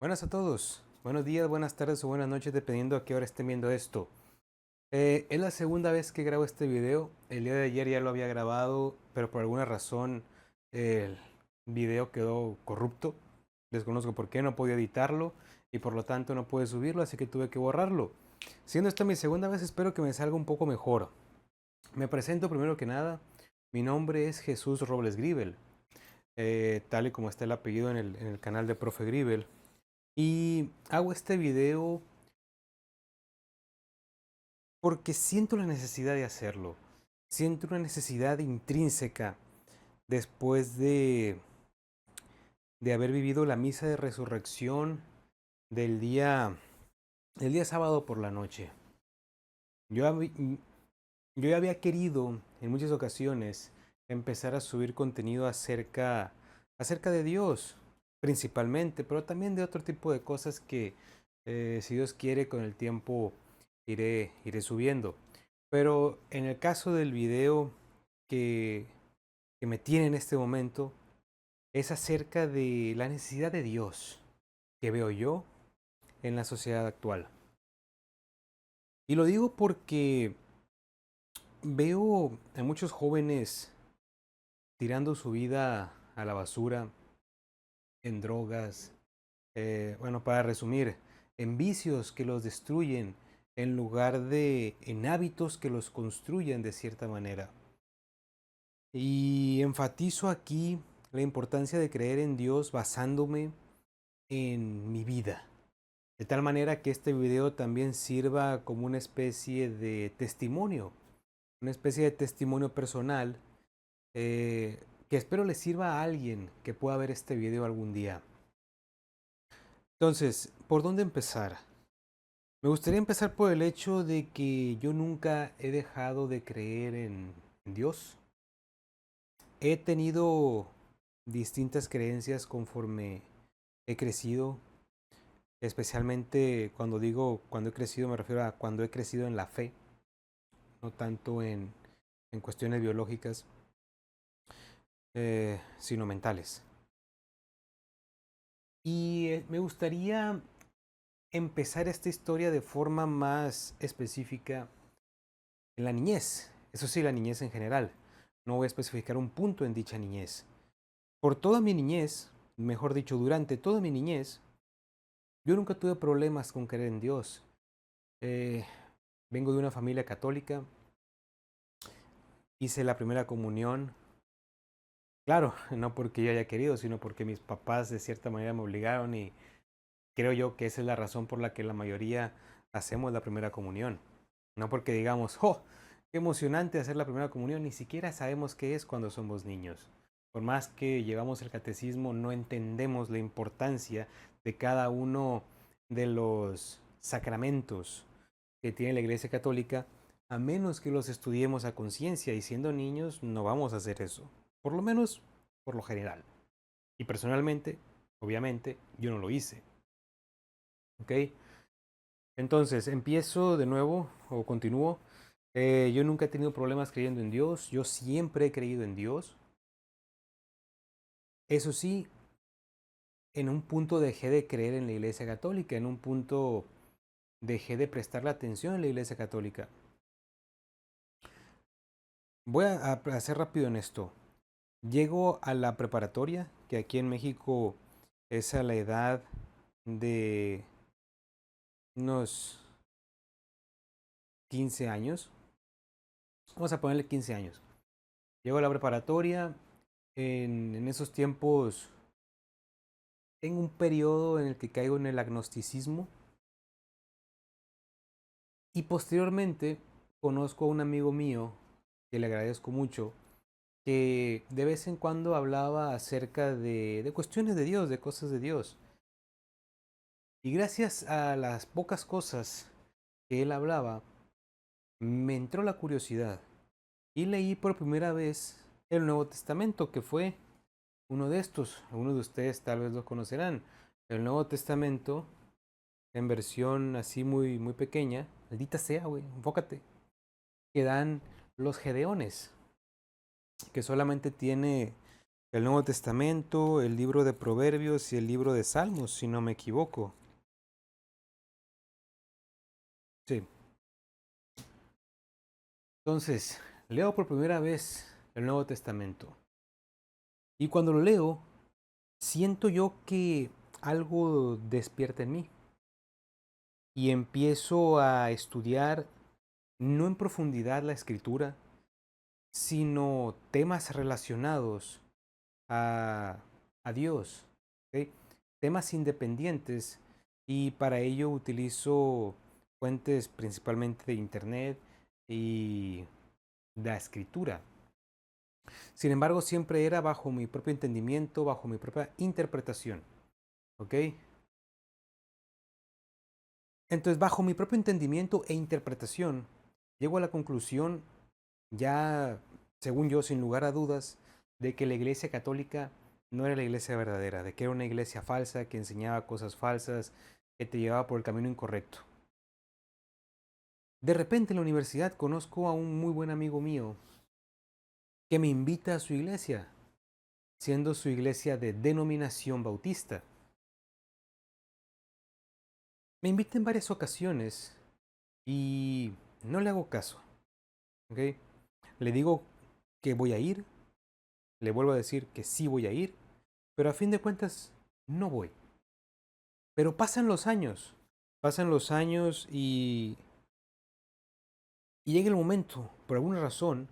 Buenas a todos. Buenos días, buenas tardes o buenas noches, dependiendo a qué hora estén viendo esto. Es la segunda vez que grabo este video. El día de ayer ya lo había grabado, pero por alguna razón el video quedó corrupto. Desconozco por qué, no podía editarlo y por lo tanto no pude subirlo, así que tuve que borrarlo. Siendo esta mi segunda vez, espero que me salga un poco mejor. Me presento primero que nada. Mi nombre es Jesús Robles Gribel, tal y como está el apellido en el canal de Profe Gribel. Y hago este video porque siento la necesidad de hacerlo. Siento una necesidad intrínseca después de haber vivido la misa de resurrección del del día sábado por la noche. Yo, yo ya había querido en muchas ocasiones empezar a subir contenido acerca de Dios, principalmente, pero también de otro tipo de cosas que, si Dios quiere, con el tiempo iré subiendo. Pero en el caso del video que, que me tiene en este momento, es acerca de la necesidad de Dios que veo yo en la sociedad actual. Y lo digo porque veo a muchos jóvenes tirando su vida a la basura, en drogas, bueno, para resumir, en vicios que los destruyen en lugar de en hábitos que los construyen de cierta manera. Y enfatizo aquí la importancia de creer en Dios basándome en mi vida. De tal manera que este video también sirva como una especie de testimonio personal, que espero le sirva a alguien que pueda ver este video algún día. Entonces, ¿por dónde empezar? Me gustaría empezar por el hecho de que yo nunca he dejado de creer en Dios. He tenido distintas creencias conforme he crecido, especialmente cuando digo cuando he crecido me refiero a cuando he crecido en la fe, no tanto en cuestiones biológicas, sino mentales. Y me gustaría empezar esta historia de forma más específica en la niñez. Eso sí, la niñez en general. No voy a especificar un punto en dicha niñez. Por toda mi niñez, mejor dicho, durante toda mi niñez, yo nunca tuve problemas con creer en Dios. Eh, Vengo de una familia católica, hice la primera comunión. Claro, no porque yo haya querido, sino porque mis papás de cierta manera me obligaron y creo yo que esa es la razón por la que la mayoría hacemos la primera comunión. No porque digamos, ¡oh! Qué emocionante hacer la primera comunión, ni siquiera sabemos qué es cuando somos niños. Por más que llevamos el catecismo, no entendemos la importancia de cada uno de los sacramentos que tiene la Iglesia Católica, a menos que los estudiemos a conciencia y siendo niños no vamos a hacer eso. Por lo menos, por lo general. Y personalmente, obviamente, yo no lo hice. ¿Ok? Entonces, empiezo de nuevo o continúo. Yo nunca he tenido problemas creyendo en Dios. Yo siempre he creído en Dios. Eso sí, en un punto dejé de creer en la Iglesia Católica. En un punto dejé de prestarle atención a la Iglesia Católica. Voy a ser rápido en esto. Llego a la preparatoria, que aquí en México es a la edad de unos 15 años. Vamos a ponerle 15 años. Llego a la preparatoria. En esos tiempos, en un periodo en el que caigo en el agnosticismo. Y posteriormente conozco a un amigo mío, que le agradezco mucho, que de vez en cuando hablaba acerca de cuestiones de Dios, de cosas de Dios. Y gracias a las pocas cosas que él hablaba, me entró la curiosidad y leí por primera vez el Nuevo Testamento, que fue uno de estos. Algunos de ustedes tal vez lo conocerán. El Nuevo Testamento en versión así muy, muy pequeña. Maldita sea, güey, enfócate. Que dan los Gedeones, que solamente tiene el Nuevo Testamento, el libro de Proverbios y el libro de Salmos, si no me equivoco. Sí. Entonces, leo por primera vez el Nuevo Testamento. Y cuando lo leo, siento yo que algo despierta en mí. Y empiezo a estudiar, no en profundidad la escritura, sino temas relacionados a, a Dios, ¿ok? Temas independientes, y para ello utilizo fuentes principalmente de internet y la escritura. Sin embargo, siempre era bajo mi propio entendimiento, bajo mi propia interpretación, ¿ok? Entonces, bajo mi propio entendimiento e interpretación, llego a la conclusión, ya según yo, sin lugar a dudas, de que la Iglesia Católica no era la iglesia verdadera, de que era una iglesia falsa, que enseñaba cosas falsas, que te llevaba por el camino incorrecto. De repente en la universidad conozco a un muy buen amigo mío que me invita a su iglesia, siendo su iglesia de denominación bautista. Me invita en varias ocasiones y no le hago caso, ¿ok? Le digo que voy a ir, le vuelvo a decir que sí voy a ir, pero a fin de cuentas no voy. Pero pasan los años y llega el momento, por alguna razón,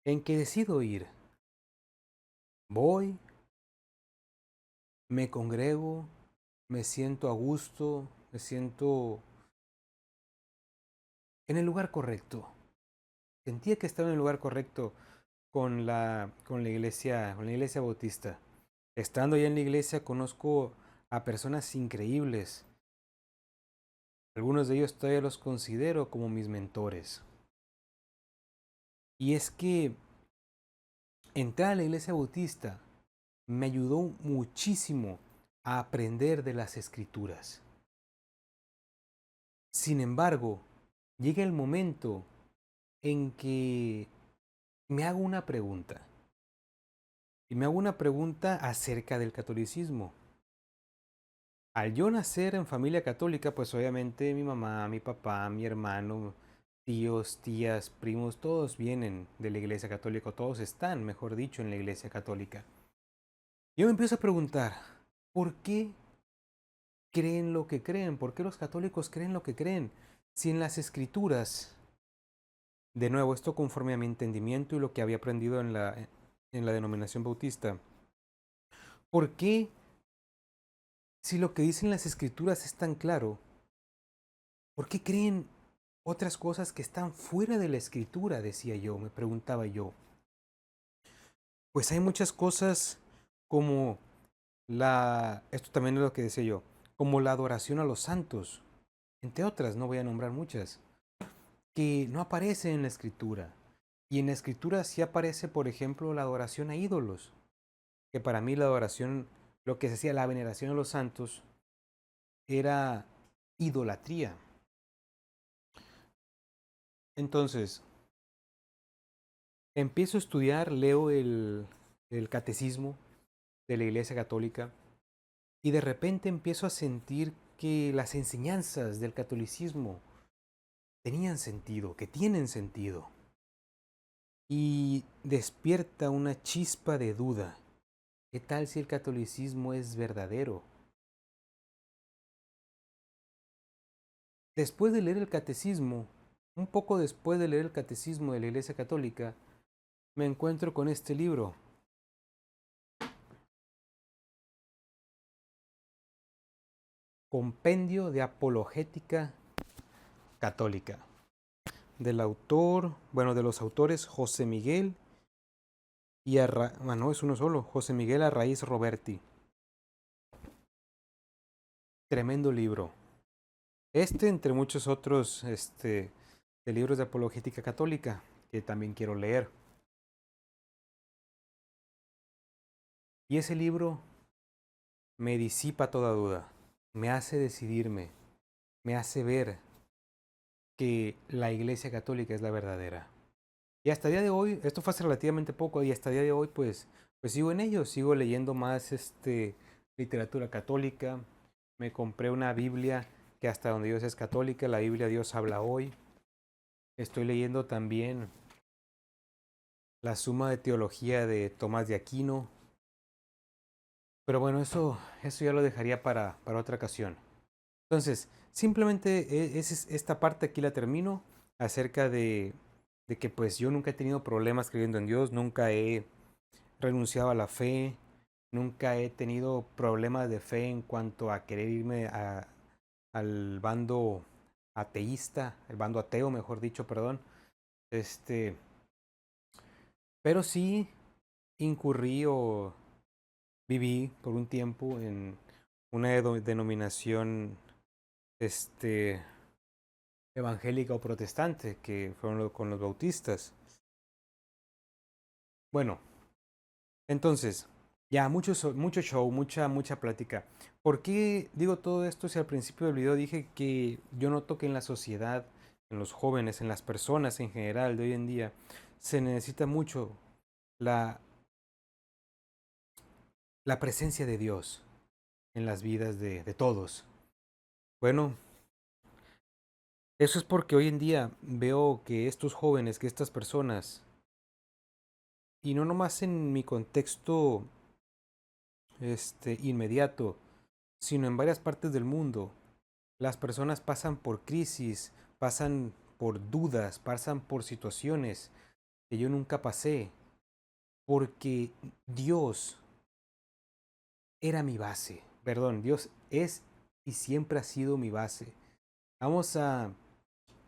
en que decido ir. Voy, me congrego, me siento a gusto, me siento en el lugar correcto. Sentía que estaba en el lugar correcto con la iglesia bautista. Estando ya en la iglesia conozco a personas increíbles. Algunos de ellos todavía los considero como mis mentores. Y es que entrar a la iglesia bautista me ayudó muchísimo a aprender de las escrituras. Sin embargo, llega el momento en que me hago una pregunta. Y me hago una pregunta acerca del catolicismo. Al yo nacer en familia católica, pues obviamente mi mamá, mi papá, mi hermano, tíos, tías, primos, todos vienen de la iglesia católica, todos están, mejor dicho, en la iglesia católica. Yo me empiezo a preguntar, ¿por qué creen lo que creen? ¿Por qué los católicos creen lo que creen? Si en las escrituras, de nuevo, esto conforme a mi entendimiento y lo que había aprendido en la denominación bautista, ¿por qué, si lo que dicen las escrituras es tan claro, por qué creen otras cosas que están fuera de la escritura? Decía yo, me preguntaba yo. Pues hay muchas cosas como esto también es lo que decía yo, como la adoración a los santos, entre otras, no voy a nombrar muchas, que no aparecen en la escritura. Y en la escritura sí aparece, por ejemplo, la adoración a ídolos, que para mí la adoración, lo que se decía la veneración a los santos, era idolatría. Entonces, empiezo a estudiar, leo el catecismo de la Iglesia Católica y de repente empiezo a sentir que las enseñanzas del catolicismo tenían sentido, que tienen sentido. Y despierta una chispa de duda. ¿Qué tal si el catolicismo es verdadero? Después de leer el catecismo, un poco después de leer el catecismo de la Iglesia Católica, me encuentro con este libro, Compendio de Apologética Católica, del autor, bueno, de los autores José Miguel bueno, es uno solo, José Miguel Arraiz Roberti. Tremendo libro. Entre muchos otros, de libros de apologética católica, que también quiero leer. Y ese libro me disipa toda duda, me hace decidirme, me hace ver que la Iglesia Católica es la verdadera. Y hasta el día de hoy, esto fue hace relativamente poco, y hasta el día de hoy, pues pues sigo en ello, sigo leyendo más literatura católica. Me compré una Biblia que hasta donde yo sé es católica, la Biblia Dios habla hoy. Estoy leyendo también la Suma de Teología de Tomás de Aquino. Pero bueno, eso ya lo dejaría para otra ocasión. Entonces, simplemente esta parte aquí la termino acerca de que pues yo nunca he tenido problemas creyendo en Dios, nunca he renunciado a la fe, nunca he tenido problemas de fe en cuanto a querer irme al bando ateísta, el bando ateo, mejor dicho, perdón. Este, pero sí incurrí o viví por un tiempo en una denominación este, evangélica o protestante, que fueron con los bautistas. Bueno, entonces, ya mucho show, mucha plática. ¿Por qué digo todo esto si al principio del video dije que yo noto que en la sociedad, en los jóvenes, en las personas en general de hoy en día, se necesita mucho la, la presencia de Dios en las vidas de todos? Bueno, eso es porque hoy en día veo que estos jóvenes, que estas personas, y no nomás en mi contexto inmediato, sino en varias partes del mundo, las personas pasan por crisis, pasan por dudas, pasan por situaciones que yo nunca pasé, porque Dios era mi base. Perdón, Dios es y siempre ha sido mi base. Vamos a,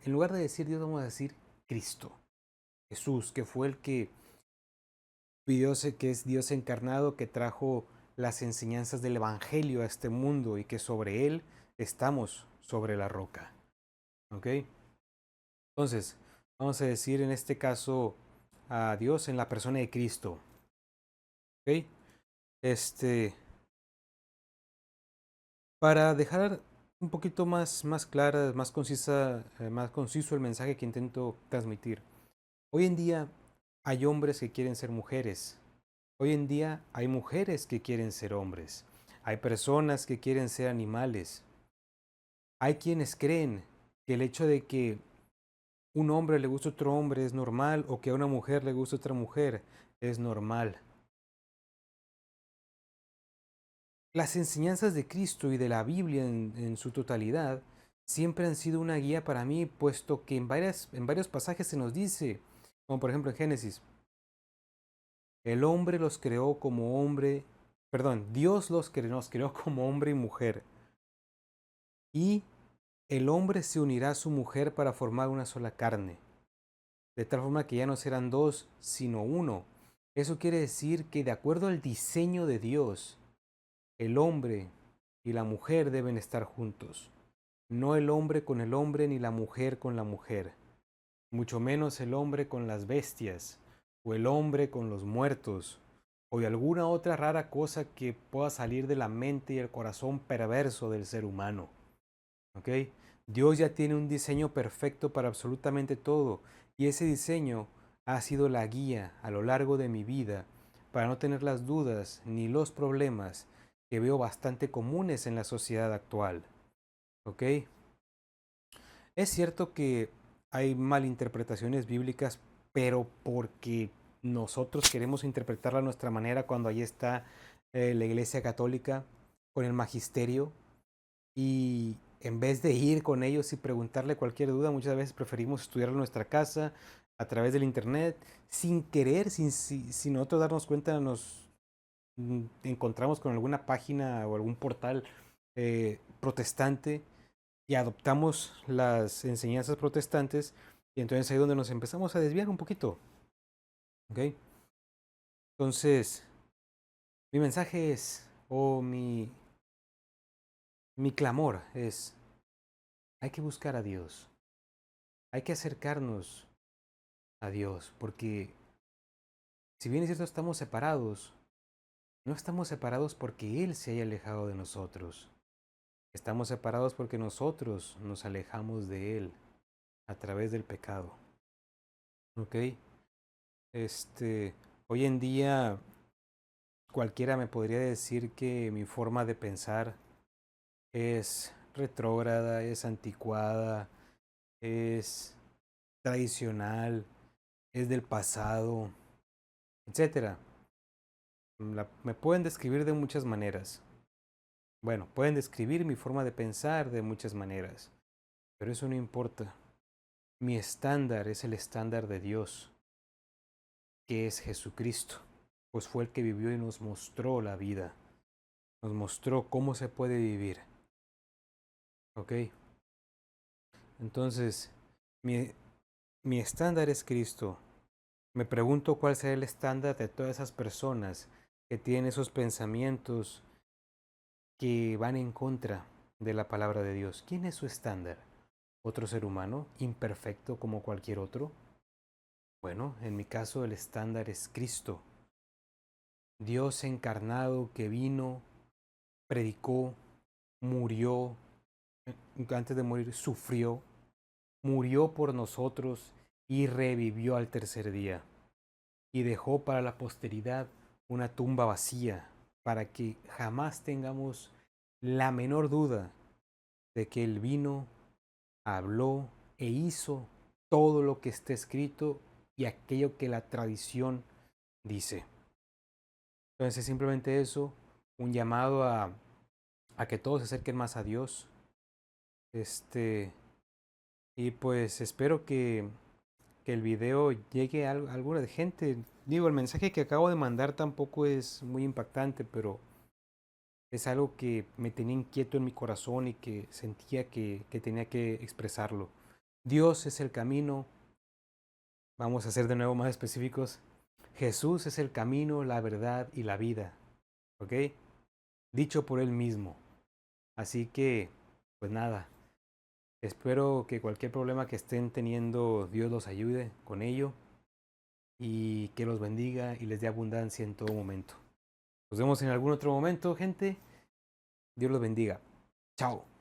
en lugar de decir Dios, vamos a decir Cristo, Jesús, que fue el que pidió, que es Dios encarnado, que trajo las enseñanzas del Evangelio a este mundo y que sobre él estamos sobre la roca. ¿Ok? Entonces, vamos a decir en este caso a Dios en la persona de Cristo. ¿Ok? Este, para dejar un poquito más clara, más concisa, más conciso el mensaje que intento transmitir. Hoy en día hay hombres que quieren ser mujeres. Hoy en día hay mujeres que quieren ser hombres. Hay personas que quieren ser animales. Hay quienes creen que el hecho de que un hombre le guste a otro hombre es normal o que a una mujer le guste a otra mujer es normal. Las enseñanzas de Cristo y de la Biblia en su totalidad siempre han sido una guía para mí, puesto que en varios pasajes se nos dice, como por ejemplo en Génesis, el hombre los creó como hombre, perdón, Dios nos creó como hombre y mujer. Y el hombre se unirá a su mujer para formar una sola carne, de tal forma que ya no serán dos, sino uno. Eso quiere decir que de acuerdo al diseño de Dios, el hombre y la mujer deben estar juntos. No el hombre con el hombre ni la mujer con la mujer, mucho menos el hombre con las bestias, o el hombre con los muertos, o de alguna otra rara cosa que pueda salir de la mente y el corazón perverso del ser humano. ¿Ok? Dios ya tiene un diseño perfecto para absolutamente todo, y ese diseño ha sido la guía a lo largo de mi vida para no tener las dudas ni los problemas que veo bastante comunes en la sociedad actual. ¿Ok? Es cierto que hay malinterpretaciones bíblicas, pero porque nosotros queremos interpretarla a nuestra manera cuando ahí está la Iglesia Católica con el magisterio y en vez de ir con ellos y preguntarle cualquier duda, muchas veces preferimos estudiarlo en nuestra casa a través del internet, sin querer, sin nosotros darnos cuenta, nos encontramos con alguna página o algún portal protestante y adoptamos las enseñanzas protestantes y entonces ahí es donde nos empezamos a desviar un poquito. ¿Ok? Entonces, mi mensaje es, o mi clamor es, hay que buscar a Dios, hay que acercarnos a Dios, porque si bien es cierto estamos separados, no estamos separados porque Él se haya alejado de nosotros, estamos separados porque nosotros nos alejamos de Él a través del pecado. ¿Ok? Hoy en día cualquiera me podría decir que mi forma de pensar es retrógrada, es anticuada, es tradicional, es del pasado, etcétera. Me pueden describir de muchas maneras. Bueno, pueden describir mi forma de pensar de muchas maneras, pero eso no importa. Mi estándar es el estándar de Dios, que es Jesucristo, pues fue el que vivió y nos mostró la vida, nos mostró cómo se puede vivir. ¿Ok? Entonces, mi, mi estándar es Cristo. Me pregunto cuál será el estándar de todas esas personas que tienen esos pensamientos que van en contra de la palabra de Dios. ¿Quién es su estándar? ¿Otro ser humano, imperfecto como cualquier otro? Bueno, en mi caso el estándar es Cristo, Dios encarnado que vino, predicó, murió, antes de morir sufrió, murió por nosotros y revivió al tercer día. Y dejó para la posteridad una tumba vacía, para que jamás tengamos la menor duda de que Él vino, habló e hizo todo lo que está escrito y aquello que la tradición dice. Entonces simplemente eso, un llamado a que todos se acerquen más a Dios. Y pues espero que el video llegue a alguna de gente. Digo, el mensaje que acabo de mandar tampoco es muy impactante, pero es algo que me tenía inquieto en mi corazón y que sentía que tenía que expresarlo. Dios es el camino. Vamos a ser de nuevo más específicos. Jesús es el camino, la verdad y la vida. ¿Ok? Dicho por Él mismo. Así que, pues nada. Espero que cualquier problema que estén teniendo, Dios los ayude con ello y que los bendiga y les dé abundancia en todo momento. Nos vemos en algún otro momento, gente. Dios los bendiga. Chao.